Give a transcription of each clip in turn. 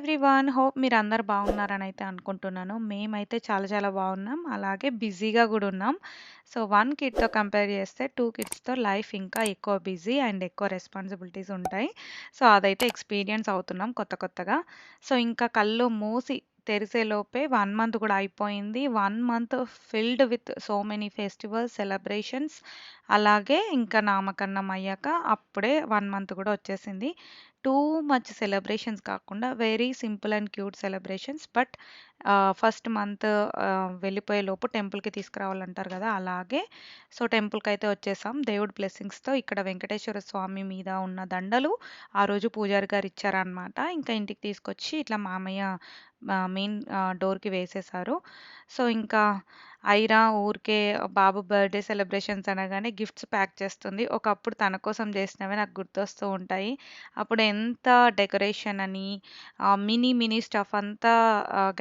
Everyone. Hope మీరందరూ బాగున్నారని అయితే అనుకుంటున్నాను. మేమైతే చాలా చాలా బాగున్నాం. అలాగే బిజీగా గూడా ఉన్నాం. సో, 1 కిడ్‌తో కంపేర్ చేస్తే 2 కిడ్స్‌తో లైఫ్ ఇంకా ఎక్కువ బిజీ అండ్ ఎక్కువ రెస్పాన్సిబిలిటీస్ ఉంటాయి. సో, అదైతే ఎక్స్‌పీరియన్స్ అవుతున్నాం కొత్తగా. సో, ఇంకా కళ్ళు మూసి తెరిసేలోపే 1 మంత్ కూడా అయిపోయింది. 1 month filled with so many festivals, celebrations. అలాగే ఇంకా నామకరణం అయ్యాక అప్పుడే 1 మంత్ కూడా వచ్చేసింది. టూ మచ్ సెలబ్రేషన్స్ కాకుండా very simple and cute celebrations. But first month వెళ్ళిపోయేలోపు టెంపుల్‌కి తీసుకురావాలంటారు గదా! అలాగే సో, టెంపుల్‌కైతే వచ్చేసాం. దేవుడి బ్లెస్సింగ్స్‌తో ఇక్కడ వెంకటేశ్వర స్వామి మీద ఉన్న దండలు ఆ రోజు పూజారి గారు ఇచ్చారనమాట. ఇంకా ఇంటికి తీసుకొచ్చి ఇట్లా మామయ్య మెయిన్ డోర్‌కి వేసేశారు. సో, ఇంకా ఐరా ఊరికే బాబు బర్త్‌డే సెలబ్రేషన్స్ అనగానే గిఫ్ట్స్ ప్యాక్ చేస్తుంది. ఒకప్పుడు తన కోసం చేసినవే నాకు గుర్తొస్తూ ఉంటాయి. అప్పుడు ఎంత డెకరేషన్ అని మినీ స్టఫ్ అంతా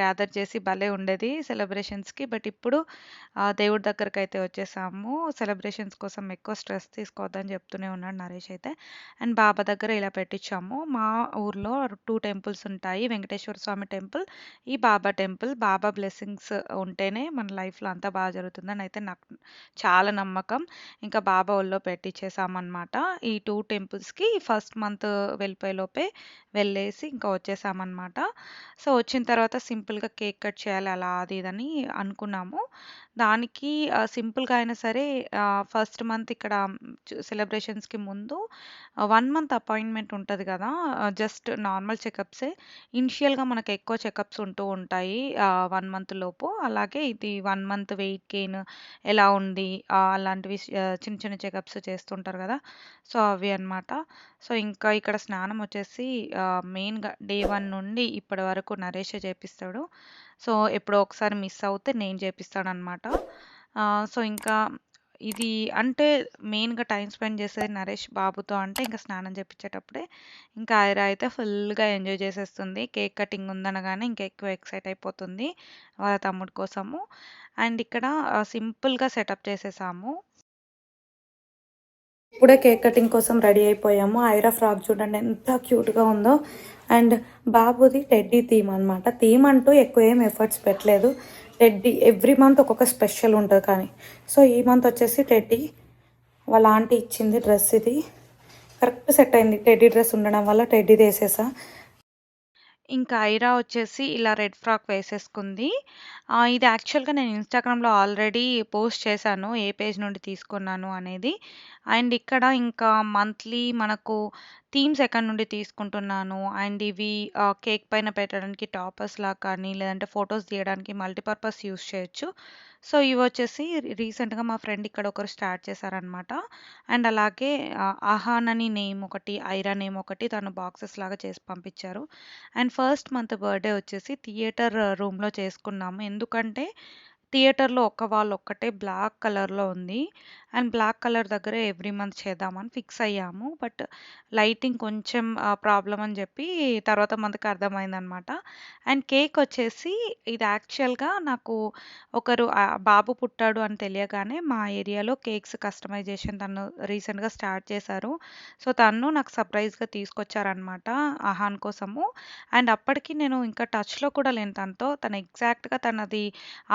గ్యాదర్ చేసి భలే ఉండేది సెలబ్రేషన్స్‌కి. బట్ ఇప్పుడు దేవుడి దగ్గరకైతే వచ్చేసాము. సెలబ్రేషన్స్ కోసం ఎక్కువ స్ట్రెస్ తీసుకోవద్దని చెప్తూనే ఉన్నాడు నరేష్ అయితే. అండ్ బాబా దగ్గర ఇలా పెట్టించాము. మా ఊర్లో 2 టెంపుల్స్ ఉంటాయి. వెంకటేశ్వర స్వామి టెంపుల్, ఈ బాబా టెంపుల్. బాబా బ్లెస్సింగ్స్ ఉంటేనే మన లైఫ్‌లో అంతా బాగా జరుగుతుందని అయితే నాకు చాలా నమ్మకం. ఇంకా బాబా ఒళ్ళో పెట్టిచ్చేసామనమాట. ఈ 2 టెంపుల్స్‌కి ఫస్ట్ మంత్ వెళ్ళిపోయేలోపే వెళ్ళేసి ఇంకా వచ్చేసామనమాట. సో, వచ్చిన తర్వాత సింపుల్‌గా కేక్ కట్ చేయాలి అలా అది ఇదని అనుకున్నాము. దానికి సింపుల్‌గా అయినా సరే ఫస్ట్ మంత్ ఇక్కడ సెలబ్రేషన్స్‌కి ముందు 1 మంత్ అపాయింట్‌మెంట్ ఉంటది గదా! జస్ట్ నార్మల్ చెకప్సే. ఇనిషియల్‌గా మనకు ఎక్కువ చెకప్స్ ఉంటూ ఉంటాయి 1 మంత్ లోపు. అలాగే ఇది 1 మంత్ వెయిట్ గెయిన్ ఎలా ఉంది అలాంటివి చిన్న చిన్న చెకప్స్ చేస్తుంటారు గదా! సో, అవి అన్నమాట. సో, ఇంకా ఇక్కడ స్నానం వచ్చేసి మెయిన్‌గా డే 1 నుండి ఇప్పటి వరకు నరేషే చేపిస్తాడు. సో, ఎప్పుడో ఒకసారి మిస్ అవుతే నేను చేపిస్తాననమాట. సో, ఇంకా ఇది అంటే మెయిన్‌గా టైమ్ స్పెండ్ చేసేది నరేష్ బాబుతో అంటే ఇంక స్నానం చేపిచ్చేటప్పుడే. ఇంకా ఐరా అయితే ఫుల్‌గా ఎంజాయ్ చేసేస్తుంది. కేక్ కటింగ్ ఉందనగానే ఇంకా ఎక్కువ ఎక్సైట్ అయిపోతుంది వాళ్ళ తమ్ముడి కోసము. అండ్ ఇక్కడ సింపుల్‌గా సెటప్ చేసేసాము. ఇప్పుడే కేక్ కటింగ్ కోసం రెడీ అయిపోయాము. ఐరా ఫ్రాక్ చూడండి ఎంత క్యూట్‌గా ఉందో. అండ్ బాబుది టెడ్డీ థీమ్ అనమాట. థీమ్ అంటూ ఎక్కువ ఏం ఎఫర్ట్స్ పెట్టలేదు. టెడ్డీ ఎవ్రీ మంత్ ఒక్కొక్క స్పెషల్ ఉంటది కానీ. సో, ఈ మంత్ వచ్చేసి టెడ్డీ వాళ్ళ ఆంటీ ఇచ్చింది డ్రెస్ ఇది. కరెక్ట్ సెట్ అయింది. టెడ్డీ డ్రెస్ ఉండడం వల్ల టెడ్డీది ఏసేసా. ఇంకా ఐరా వచ్చేసి ఇలా రెడ్ ఫ్రాక్ వేసేసుకుంది. ఇది యాక్చువల్‌గా నేను ఇన్‌స్టాగ్రామ్‌లో ఆల్రెడీ పోస్ట్ చేశాను. ఏ పేజ్ నుండి తీసుకున్నాను అనేది. అండ్ ఇక్కడ ఇంకా మంత్లీ మనకు థీమ్స్ ఎక్కడి నుండి తీసుకుంటున్నాను. అండ్ ఇవి కేక్ పైన పెట్టడానికి టాపర్స్‌లా కానీ, లేదంటే ఫోటోస్ తీయడానికి మల్టీపర్పస్ యూజ్ చేయొచ్చు. సో, ఇవొచ్చేసి రీసెంట్‌గా మా ఫ్రెండ్ ఇక్కడ ఒకరు స్టార్ట్ చేశారనమాట. అండ్ అలాగే అహాన్ అని నేమ్ ఒకటి, ఐరా నేమ్ ఒకటి తను బాక్సెస్ లాగా చేసి పంపించారు. అండ్ ఫస్ట్ మంత్ బర్త్‌డే వచ్చేసి థియేటర్ రూమ్‌లో చేసుకున్నాము. ఎందుకంటే థియేటర్‌లో ఒక్క వాల్ ఒక్కటే బ్లాక్ కలర్‌లో ఉంది. అండ్ బ్లాక్ కలర్ దగ్గర ఎవ్రీ మంత్ చేద్దామని ఫిక్స్ అయ్యాము. బట్ లైటింగ్ కొంచెం ప్రాబ్లమ్ అని చెప్పి తర్వాత మంత్‌కి అర్థమైందనమాట. అండ్ కేక్ వచ్చేసి ఇది యాక్చువల్‌గా నాకు ఒకరు బాబు పుట్టాడు అని తెలియగానే మా ఏరియాలో కేక్స్ కస్టమైజేషన్ తను రీసెంట్‌గా స్టార్ట్ చేశారు. సో, తను నాకు సర్ప్రైజ్‌గా తీసుకొచ్చారనమాట అహాన్ కోసము. అండ్ అప్పటికి నేను ఇంకా టచ్‌లో కూడా లేను తనతో. తను ఎగ్జాక్ట్‌గా తనది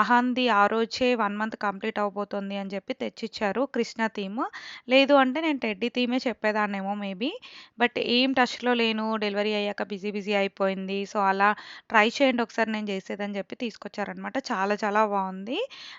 అహాన్‌ది ఆ రోజే 1 మంత్ కంప్లీట్ అవ్వబోతుంది అని చెప్పి తెచ్చిచ్చారు కృష్ణ థీమ్. లేదు అంటే నేను టెడ్డీ థీమే చెప్పేదాన్నేమో మేబీ. బట్ ఏం టచ్‌లో లేను. డెలివరీ అయ్యాక బిజీ అయిపోయింది. సో, అలా ట్రై చేయండి ఒకసారి నేను చేసేదని చెప్పి తీసుకొచ్చారనమాట. చాలా చాలా బావుంది.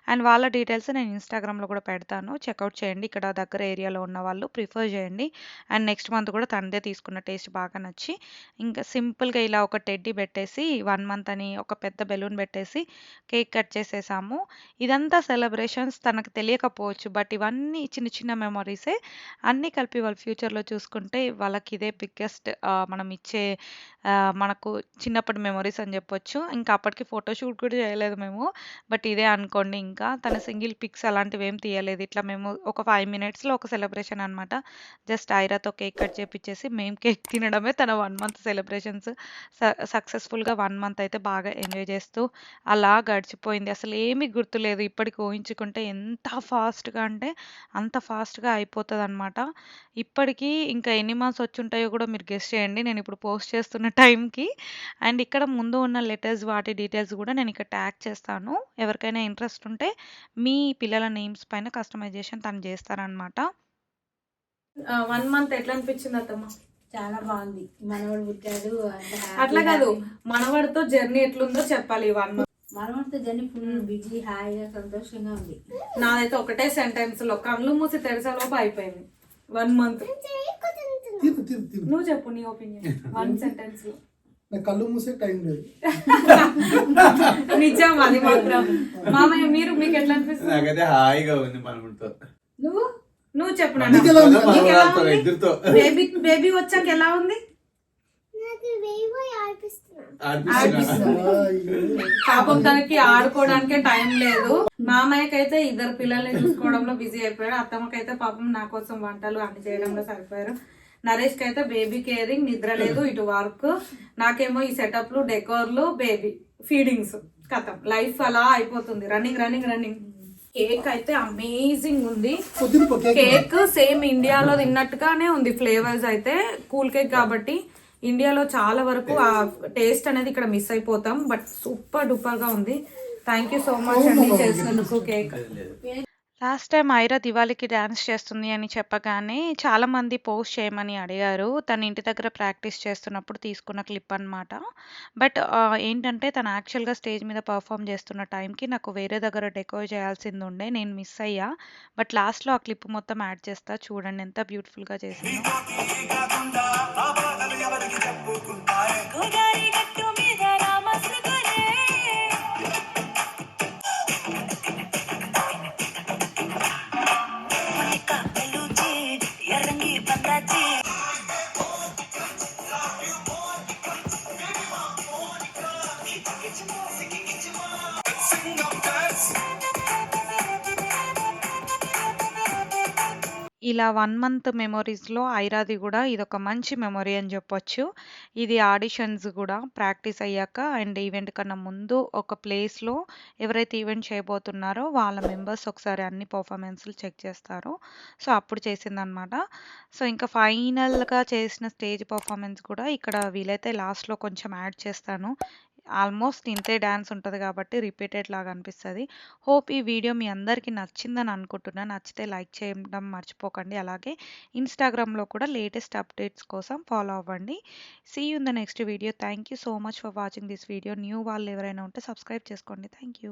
అండ్ వాళ్ళ డీటెయిల్స్ నేను ఇన్‌స్టాగ్రామ్‌లో కూడా పెడతాను. చెకౌట్ చేయండి. ఇక్కడ దగ్గర ఏరియాలో ఉన్నవాళ్ళు ప్రిఫర్ చేయండి. అండ్ నెక్స్ట్ మంత్ కూడా తనదే తీసుకున్న టేస్ట్ బాగా నచ్చి ఇంకా సింపుల్‌గా ఇలా ఒక టెడ్డీ పెట్టేసి 1 మంత్ అని ఒక పెద్ద బెలూన్ పెట్టేసి కేక్ కట్ చేసేసాము. ఇదంతా సెలబ్రేషన్స్ తనకు తెలియకపోవచ్చు. బట్ ఇవన్నీ చిన్న చిన్న మెమోరీసే. అన్నీ కలిపి వాళ్ళ ఫ్యూచర్‌లో చూసుకుంటే వాళ్ళకి ఇదే బిగ్గెస్ట్ మనం ఇచ్చే మనకు చిన్నప్పటి మెమోరీస్ అని చెప్పొచ్చు. ఇంకా అప్పటికి ఫోటో షూట్ కూడా చేయలేదు మేము. బట్ ఇదే అనుకోండి ఇంకా. తన సింగిల్ పిక్స్ అలాంటివేం తీయలేదు. ఇట్లా మేము ఒక 5 మినిట్స్‌లో ఒక సెలబ్రేషన్ అనమాట. జస్ట్ ఐరాతో కేక్ కట్ చేపిచ్చేసి మేము కేక్ తినడమే తన 1 మంత్ సెలబ్రేషన్స్. సక్సెస్‌ఫుల్‌గా 1 మంత్ అయితే బాగా ఎంజాయ్ చేస్తూ అలా గడిచిపోయింది. అసలేమి గుర్తులేదు. ఇప్పటికి ఊహించుకుంటే ఎంత ఫాస్ట్‌గా అంటే అంత ఫాస్ట్‌గా అయిపోతదనమాట. ఇప్పటికి ఇంకా ఎన్ని మంత్స్ వచ్చుంటాయో గూడా మీరు గెస్ చేయండి. నేనిప్పుడు పోస్ట్ చేస్తున్న టైంకి. అండ్ ఇక్కడ ముందు ఉన్న లెటర్స్ వాటి డీటెయిల్స్ గూడా నేనిక్కడ ట్యాగ్ చేస్తాను. ఎవరికైనా ఇంట్రెస్ట్ ఉంటే మీ పిల్లల నేమ్స్ పైన కస్టమైజేషన్ తను జేస్తారనమాట. 1 మంత్ ఎట్లా అనిపించింది అత్తమ్మ? చాలా బాగుంది. మనవడు పుట్టాడు అంటే అట్లా కాదు, మనవడితో జర్నీ ఎట్లుందో చెప్పాలి. 1 మంత్ మనవడితో జర్నీ ఫుల్ బిజీ, హాయిగా, సంతోషంగా ఉంది. నాదైతే ఒకటే సెంటెన్స్ లో కళ్ళు మూసి తెరిసేలోపు అయిపోయింది 1 మంత్. నువ్వు చెప్పు నీ ఒపీనియన్ 1 సెంటెన్స్ లో. నా కళ్ళు మూసే టైం లేదు. నిజం అది మాత్రం. మామయ్య మీకు ఎట్లా అనిపిస్తుంది? నాకైతే హాయిగా ఉంది మనతో. నువ్వు చెప్పు ఇద్దరితో బేబీ వచ్చాక ఎలా ఉంది? పాపం తనకి ఆడుకోవడానికే టైం లేదు. మామయ్యకైతే ఇద్దరు పిల్లల్ని చూసుకోవడంలో బిజీ అయిపోయాడు. అత్తమ్మకైతే పాపం నా కోసం వంటలు అన్ని చేయడంలో సరిపోయారు. నరేష్ కి అయితే బేబీ కేరింగ్, నిద్ర లేదు, ఇటు వర్క్, నాకేమో ఈ సెటప్లు, డెకోర్లు, బేబీ ఫీడింగ్స్, కథం లైఫ్ అలా అయిపోతుంది. రన్నింగ్. కేక్ అయితే అమేజింగ్ ఉంది. కేక్ సేమ్ ఇండియాలో తిన్నట్టుగానే ఉంది. ఫ్లేవర్స్ అయితే కూల్ కేక్ కాబట్టి ఇండియాలో చాలా వరకు ఆ టేస్ట్ అనేది ఇక్కడ మిస్ అయిపోతాం. బట్ సూపర్ డూపర్ గా ఉంది. థ్యాంక్ యూ సో మచ్ అండి చేసినందుకు cake. Last time Aira దివాళీకి dance చేస్తుంది అని చెప్పగానే చాలామంది పోస్ట్ చేయమని అడిగారు. తను ఇంటి దగ్గర ప్రాక్టీస్ చేస్తున్నప్పుడు తీసుకున్న క్లిప్ అనమాట. బట్ ఏంటంటే తను యాక్చువల్గా స్టేజ్ మీద పర్ఫామ్ చేస్తున్న టైంకి నాకు వేరే దగ్గర డెకోర్ చేయాల్సింది ఉండే, నేను మిస్ అయ్యా. బట్ లాస్ట్లో ఆ క్లిప్ మొత్తం యాడ్ చేస్తా, చూడండి ఎంత బ్యూటిఫుల్గా చేసిందో. ఇలా 1 మంత్ మెమోరీస్‌లో ఐరాది గూడా ఇదొక మంచి మెమొరీ అని జెప్పొచ్చు. ఇది ఆడిషన్స్ గూడా ప్రాక్టీస్ అయ్యాక అండ్ ఈవెంట్ కన్నా ముందు ఒక ప్లేస్‌లో ఎవరైతే ఈవెంట్ చేయబోతున్నారో వాళ్ళ మెంబర్స్ ఒకసారి అన్ని పెర్ఫార్మన్స్‌లు చెక్ చేస్తారు. సో, అప్పుడు చేసిందనమాట. సో, ఇంకా ఫైనల్‌గా చేసిన స్టేజ్ పెర్ఫార్మన్స్ కూడా ఇక్కడ వీలైతే లాస్ట్‌లో కొంచెం యాడ్ చేస్తాను. ఆల్మోస్ట్ ఇంతే డాన్స్ ఉంటది కాబట్టి రిపీటెడ్ లాగా అనిపిస్తది. హోప్ ఈ వీడియో మీ అందరికీ నచ్చిందని అనుకుంటున్నా. నచ్చితే లైక్ చేయడం మర్చిపోకండి. అలాగే ఇన్‌స్టాగ్రామ్‌లో కూడా లేటెస్ట్ అప్డేట్స్ కోసం ఫాలో అవ్వండి. See you in the next video. Thank you so much for watching this video. New వాళ్ళు ఎవరైనా ఉంటే సబ్స్క్రైబ్ చేసుకోండి. Thank you.